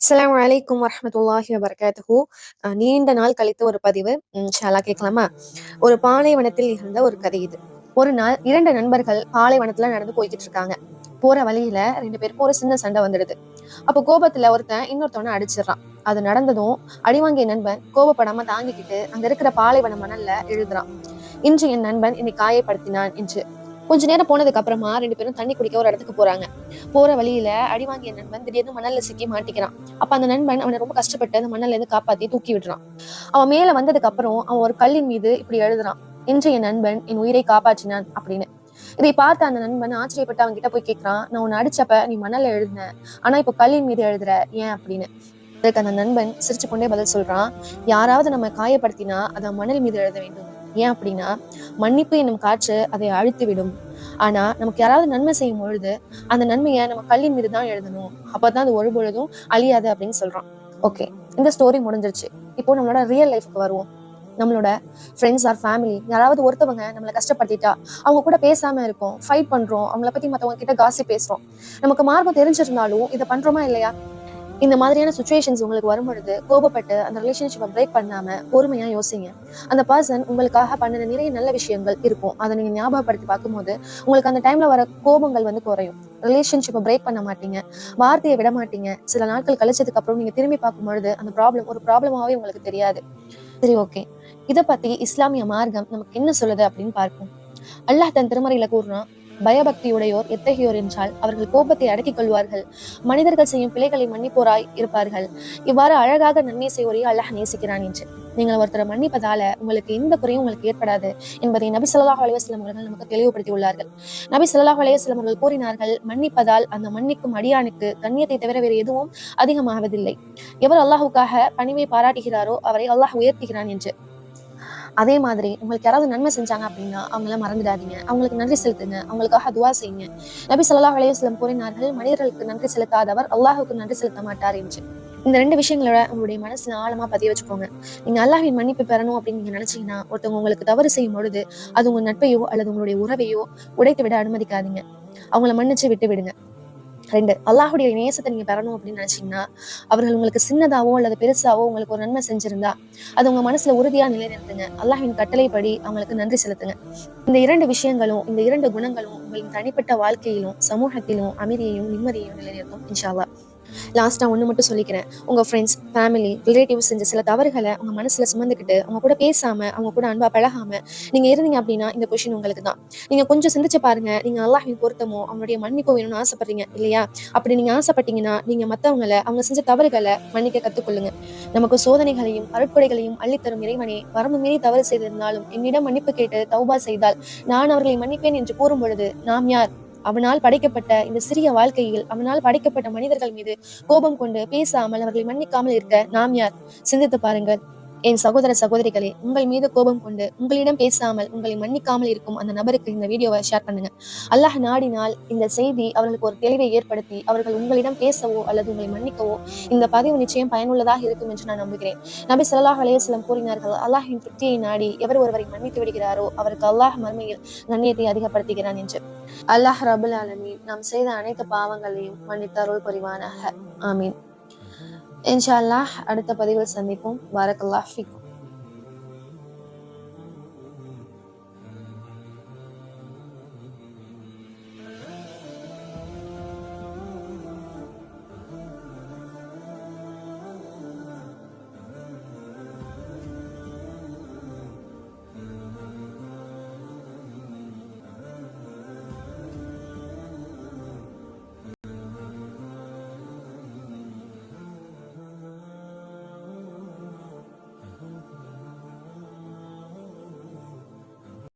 அஸ்ஸலாமு அலைக்கும் வரஹ்மத்துல்லாஹி வபரகாத்துஹு. நீண்ட நாள் கழித்த ஒரு பதிவு. இன்ஷா அல்லாஹ் கேட்கலாமா? ஒரு பாலைவனத்தில் நிகழ்ந்த ஒரு கதை இது. ஒரு நாள் 2 நண்பர்கள் பாலைவனத்துல நடந்து போய்கிட்டு இருக்காங்க. போற வழியில 2 பேருக்கும் ஒரு சின்ன சண்டை வந்துடுது. அப்போ கோபத்துல ஒருத்தன் இன்னொருத்தவனை அடிச்சிடறான். அது நடந்ததும் அடிவாங்கிய நண்பன் கோபப்படாம தாங்கிக்கிட்டு அங்க இருக்கிற பாலைவன மணல்ல எழுதுறான். இன்று என் நண்பன் என்னை காயப்படுத்தினான் என்று. கொஞ்ச நேரம் போனதுக்கு அப்புறமா 2 பேரும் தண்ணி குடிக்க ஒரு இடத்துக்கு போறாங்க. போற வழியில அடிவாங்கிய நண்பன் திடீர்னு மணல்ல சிக்கி மாட்டிக்கிறான். அப்ப அந்த நண்பன் அவனை ரொம்ப கஷ்டப்பட்டு அந்த மணல்ல இருந்து காப்பாத்தி தூக்கி விடுறான். அவன் மேல வந்ததுக்கு அப்புறம் அவன் ஒரு கல்லின் மீது இப்படி எழுதுறான்: இன்று என் நண்பன் என் உயிரை காப்பாற்றினான் அப்படின்னு. இதை பார்த்த அந்த நண்பன் ஆச்சரியப்பட்டு அவங்க கிட்ட போய் கேட்கிறான்: நான் உன்னை அடிச்சப்ப நீ மணல்ல எழுதின, ஆனா இப்ப கல்லின் மீது எழுதுற, ஏன் அப்படின்னு. அதுக்கு அந்த நண்பன் சிரிச்சு கொண்டே பதில் சொல்றான்: யாராவது நம்ம காயப்படுத்தினா அதை மணல் மீது எழுத வேண்டும். ஏன் அப்படின்னா, மன்னிப்பு என்னும் காற்று அதை அழித்து விடும். ஆனா நமக்கு யாராவது நன்மை செய்யும் பொழுது அந்த நன்மையை நம்ம கல்லின் மீது தான் எழுதணும். அப்பதான் அது ஒரு பொழுதும் அழியாது அப்படின்னு சொல்றான். ஓகே, இந்த ஸ்டோரி முடிஞ்சிருச்சு. இப்போ நம்மளோட ரியல் லைஃப்க்கு வருவோம். நம்மளோட ஃப்ரெண்ட்ஸ் ஆர் ஃபேமிலி யாராவது ஒருத்தவங்க நம்மளை கஷ்டப்படுத்திட்டா அவங்க கூட பேசாம இருக்கோம், ஃபைட் பண்றோம், அவங்கள பத்தி மத்தவங்க கிட்ட காசி பேசுறோம். நமக்கு மார்க்கம் தெரிஞ்சிருந்தாலும் இதை பண்றோமா இல்லையா? இந்த மாதிரியான சுச்சுவேஷன்ஸ் உங்களுக்கு வரும்பொழுது கோபப்பட்டு அந்த ரிலேஷன்ஷிப்பை பிரேக் பண்ணாம பொறுமையா யோசிங்க. அந்த பர்சன் உங்களுக்காக பண்ணின நிறைய நல்ல விஷயங்கள் இருக்கும். அதை நீங்க ஞாபகப்படுத்தி பார்க்கும்போது உங்களுக்கு அந்த டைம்ல வர கோபங்கள் குறையும். ரிலேஷன்ஷிப்பை பிரேக் பண்ண மாட்டீங்க, வார்த்தையை விட மாட்டீங்க. சில நாட்கள் கழிச்சதுக்கு அப்புறம் நீங்க திரும்பி பார்க்கும் பொழுது அந்த ப்ராப்ளம் ஒரு ப்ராப்ளமாவே உங்களுக்கு தெரியாது. சரி, ஓகே, இதை பத்தி இஸ்லாமிய மார்க்கம் நமக்கு என்ன சொல்லுது அப்படின்னு பார்ப்போம். அல்லாஹ் தன் திருமறையில கூறுறான்: பயபக்தியுடையோர் எத்தகையோர் என்றால் அவர்கள் கோபத்தை அடக்கிக் கொள்வார்கள், மனிதர்கள் செய்யும் பிழைகளை மன்னிப்போராய் இருப்பார்கள். இவ்வாறு அழகாக நன்மை செய்வோரையும் அல்லாஹ் நேசிக்கிறான் என்று. நீங்கள் ஒருத்தரை மன்னிப்பதால உங்களுக்கு எந்த குறையும் உங்களுக்கு ஏற்படாது என்பதை நபி ஸல்லல்லாஹு அலைஹி வஸல்லம் அவர்கள் நமக்கு தெளிவுபடுத்தி உள்ளார்கள். நபி ஸல்லல்லாஹு அலைஹி வஸல்லம் அவர்கள் கூறினார்கள்: மன்னிப்பதால் அந்த மன்னிக்கும் அடியானுக்கு கண்ணியத்தை தவிர வேறு எதுவும் அதிகமாவதில்லை. எவர் அல்லாஹுக்காக பணிவை பாராட்டுகிறாரோ அவரை அல்லாஹ் உயர்த்துகிறான் என்று. அதே மாதிரி உங்களுக்கு யாராவது நன்மை செஞ்சாங்க அப்படின்னா அவங்கள மறந்துடாதீங்க, அவங்களுக்கு நன்றி செலுத்துங்க, அவங்களுக்காக துவா செய்யுங்க. நபி ஸல்லல்லாஹு அலைஹி வஸல்லம் கூறினார்கள்: மனிதர்களுக்கு நன்றி செலுத்தாதவர் அல்லாஹுக்கு நன்றி செலுத்த மாட்டார் என்று. இந்த 2 விஷயங்களோட உங்களுடைய மனசுல ஆழமா பதிய வச்சுக்கோங்க. நீங்க அல்லாஹ்வின் மன்னிப்பு பெறணும் அப்படின்னு நீங்க நினைச்சீங்கன்னா, ஒருத்தவங்க உங்களுக்கு தவறு செய்யும் பொழுது அது உங்க நட்பையோ அல்லது உங்களுடைய உறவையோ உடைத்து விட அனுமதிக்காதீங்க. அவங்கள மன்னிச்சு விட்டு விடுங்க. 2, அல்லாஹுடைய நேசத்தை நீங்க பெறணும் அப்படின்னு நினைச்சீங்கன்னா, அவர்கள் உங்களுக்கு சின்னதாவோ அல்லது பெருசாவோ உங்களுக்கு ஒரு நன்மை செஞ்சிருந்தா அது உங்க மனசுல உறுதியா நிலைநிறுத்துங்க. அல்லாஹ்வின் கட்டளைப்படி அவங்களுக்கு நன்றி செலுத்துங்க. இந்த 2 விஷயங்களும், இந்த 2 குணங்களும் உங்களின் தனிப்பட்ட வாழ்க்கையிலும் சமூகத்திலும் அமைதியையும் நிம்மதியையும் நிலைநிறுத்தும் இன்ஷா அல்லாஹ். லாஸ்டா ஒண்ணு மட்டும் சொல்லிக்கிறேன். உங்க ஃப்ரெண்ட்ஸ், ஃபேமிலி, ரிலேட்டிவ்ஸ் செஞ்ச சில தவறுகளை உங்க மனசுல சுமந்துக்கிட்டு அவங்க கூட பேசாம, அவங்க கூட அன்பா பழகாம நீங்க இருந்தீங்க அப்படின்னா இந்த கொஸ்டின் உங்களுக்கு தான். நீங்க கொஞ்சம் சிந்திச்சு பாருங்க. நீங்க அல்லாஹ்வின் பொருத்தமோ அவனுடைய மன்னிப்போ வேணும்னு ஆசைப்படுறீங்க இல்லையா? அப்படி நீங்க ஆசைப்பட்டீங்கன்னா நீங்க மத்தவங்களை அவங்க செஞ்ச தவறுகளை மன்னிக்க கத்துக்கொள்ளுங்க. நமக்கு சோதனைகளையும் அருட்கொடைகளையும் அள்ளித்தரும் இறைவனே, வரம்பு மீறி தவறு செய்திருந்தாலும் என்னிடம் மன்னிப்பு கேட்டு தௌபா செய்தால் நான் அவர்களை மன்னிப்பேன் என்று கூறும் பொழுது நாம் யார்? அவனால் படைக்கப்பட்ட இந்த சிறிய வாழ்க்கையில் அவனால் படைக்கப்பட்ட மனிதர்கள் மீது கோபம் கொண்டு பேசாமல் அவர்களை மன்னிக்காமல் இருக்க நாம் யார்? சிந்தித்து பாருங்கள். என் சகோதர சகோதரிகளே, உங்கள் மீது கோபம் கொண்டு உங்களிடம் பேசாமல் உங்களை மன்னிக்காமல் இருக்கும் அந்த நபருக்கு இந்த வீடியோவை ஷேர் பண்ணுங்க. அல்லாஹ் நாடினால் இந்த செய்தி அவர்களுக்கு ஒரு தெளிவை ஏற்படுத்தி அவர்கள் உங்களிடம் பேசவோ அல்லது உங்களை மன்னிக்கவோ இந்த பதிவு நிச்சயம் பயனுள்ளதாக இருக்கும் என்று நான் நம்புகிறேன். நபி ஸல்லல்லாஹு அலைஹி வஸல்லம் கூறினார்கள்: அல்லாஹ்வின் திருப்தியை நாடி எவர் ஒருவரை மன்னித்து விடுகிறாரோ அவருக்கு அல்லாஹ் மறுமையில் கண்ணியத்தை அதிகப்படுத்துகிறான் என்று. அல்லாஹ் ரபுல் ஆலமீன் நாம் செய்த அனைத்து பாவங்களையும் மன்னித்து அருள் புரிவானாக. ஆமீன். இன்ஷா அல்லாஹ் அடுத்த பதிவில் சந்திப்போம். பாரக்கல்லாஹ் ஃபீக்கும்.